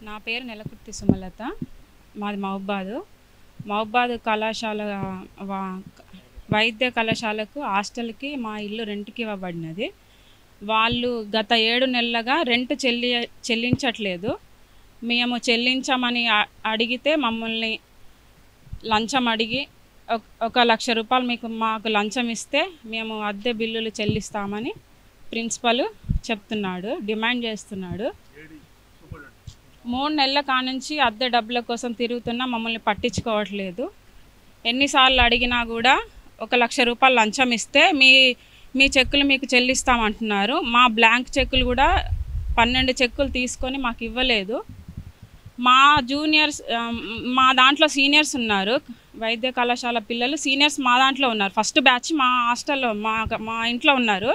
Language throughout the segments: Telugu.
నా పేరు నెలకుర్తి సుమలత. మాది మహబూబాద్ కళాశాల వైద్య కళాశాలకు హాస్టల్కి మా ఇల్లు రెంట్కి ఇవ్వబడినది. వాళ్ళు గత 7 నెలలుగా రెంట్ చెల్లించట్లేదు. మేము చెల్లించమని అడిగితే మమ్మల్ని లంచం అడిగి 1,00,000 రూపాయలు మాకు లంచం ఇస్తే మేము అద్దె బిల్లులు చెల్లిస్తామని ప్రిన్సిపల్ చెప్తున్నాడు, డిమాండ్ చేస్తున్నాడు. 3 నెలల కానుంచి అద్దె డబ్బుల కోసం తిరుగుతున్నా మమ్మల్ని పట్టించుకోవట్లేదు. ఎన్నిసార్లు అడిగినా కూడా 1,00,000 రూపాయలు లంచం ఇస్తే మీ చెక్కులు మీకు చెల్లిస్తామంటున్నారు. మా బ్లాంక్ చెక్కులు కూడా 12 చెక్కులు తీసుకొని మాకు ఇవ్వలేదు. మా జూనియర్స్ మా దాంట్లో సీనియర్స్ ఉన్నారు, వైద్య కళాశాల పిల్లలు సీనియర్స్ మా దాంట్లో ఉన్నారు. ఫస్ట్ బ్యాచ్ మా హాస్టల్లో మా ఇంట్లో ఉన్నారు.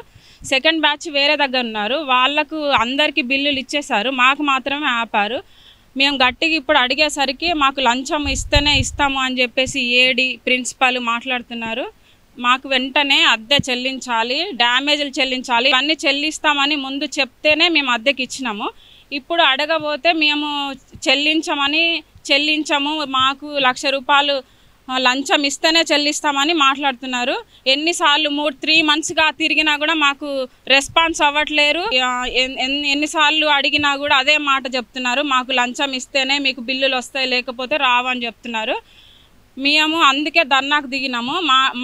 సెకండ్ బ్యాచ్ వేరే దగ్గర ఉన్నారు. వాళ్ళకు అందరికీ బిల్లులు ఇచ్చేశారు, మాకు మాత్రమే ఆపారు. మేము గట్టిగా ఇప్పుడు అడిగేసరికి మాకు లంచం ఇస్తేనే ఇస్తాము అని చెప్పేసి ఏడి ప్రిన్సిపల్ మాట్లాడుతున్నారు. మాకు వెంటనే అద్దె చెల్లించాలి, డ్యామేజ్లు చెల్లించాలి, ఇవన్నీ చెల్లిస్తామని ముందు చెప్తేనే మేము అద్దెకి ఇచ్చినాము. ఇప్పుడు అడగబోతే మేము చెల్లించము, మాకు 1,00,000 రూపాయలు లంచం ఇస్తేనే చెల్లిస్తామని మాట్లాడుతున్నారు. ఎన్నిసార్లు 3 మంత్స్గా తిరిగినా కూడా మాకు రెస్పాన్స్ అవ్వట్లేరు. ఎన్నిసార్లు అడిగినా కూడా అదే మాట చెప్తున్నారు, మాకు లంచం ఇస్తేనే మీకు బిల్లులు వస్తాయి, లేకపోతే రావని చెప్తున్నారు. మేము అందుకే ధర్నాకు దిగినాము.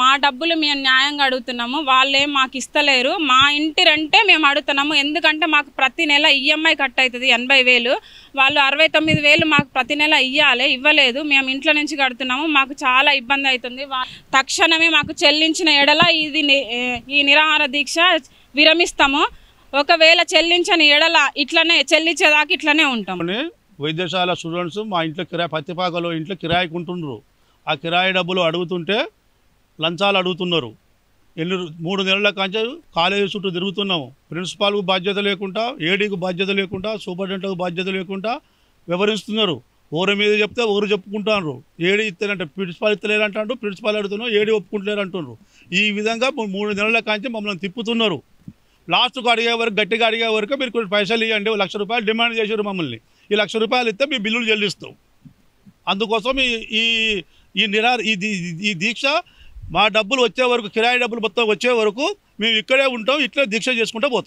మా డబ్బులు మేము న్యాయంగా అడుగుతున్నాము, వాళ్ళేం మాకు ఇస్తలేరు. మా ఇంటి రెంటే మేము అడుగుతున్నాము, ఎందుకంటే మాకు ప్రతి నెల ఈఎంఐ కట్ అవుతుంది 80,000. వాళ్ళు 69,000 మాకు ప్రతి నెల ఇవ్వలేదు. మేము ఇంట్లో నుంచి కడుతున్నాము, మాకు చాలా ఇబ్బంది అవుతుంది. తక్షణమే మాకు చెల్లించిన ఎడల ఈ నిరాహార దీక్ష విరమిస్తాము. ఒకవేళ చెల్లించని ఎడల ఇట్లనే చెల్లించేదాకా ఇట్లనే ఉంటాము. వైద్యశాల స్టూడెంట్స్ మా ఇంట్లో పత్తిపాకలో ఇంట్లో కిరాయికి ఉంటుండ్రు. ఆ కిరాయి డబ్బులు అడుగుతుంటే లంచాలు అడుగుతున్నారు. 3 నెలల కంచె కాలేజీ చుట్టూ తిరుగుతున్నాము. ప్రిన్సిపాల్కు బాధ్యత లేకుండా, ఏడీకి బాధ్యత లేకుండా, సూపరింటెండెంట్కు బాధ్యత లేకుండా వివరిస్తున్నారు. ఓరి మీద చెప్తే ఓరు చెప్పుకుంటున్నారు. ఏడీ ఇస్తారంటే ప్రిన్సిపాల్ ఇస్తలేరంటారు, ప్రిన్సిపాల్ అడుగుతున్నారు, ఏడీ ఒప్పుకుంటలేరు అంటున్నారు. ఈ విధంగా 3 నెలల కంచె మమ్మల్ని తిప్పుతున్నారు. లాస్ట్కు అడిగే వరకు, గట్టిగా అడిగే వరకు మీరు కొన్ని పైసలు ఇవ్వండి, 1,00,000 రూపాయలు డిమాండ్ చేశారు మమ్మల్ని. ఈ 1,00,000 రూపాయలు ఇస్తే మీ బిల్లులు చెల్లిస్తాం. అందుకోసం ఈ దీక్ష మా డబ్బులు వచ్చే వరకు, కిరాయి డబ్బులు మొత్తం వచ్చే వరకు మేము ఇక్కడే ఉంటాం, ఇట్లా దీక్ష చేసుకుంటూ పోతాం.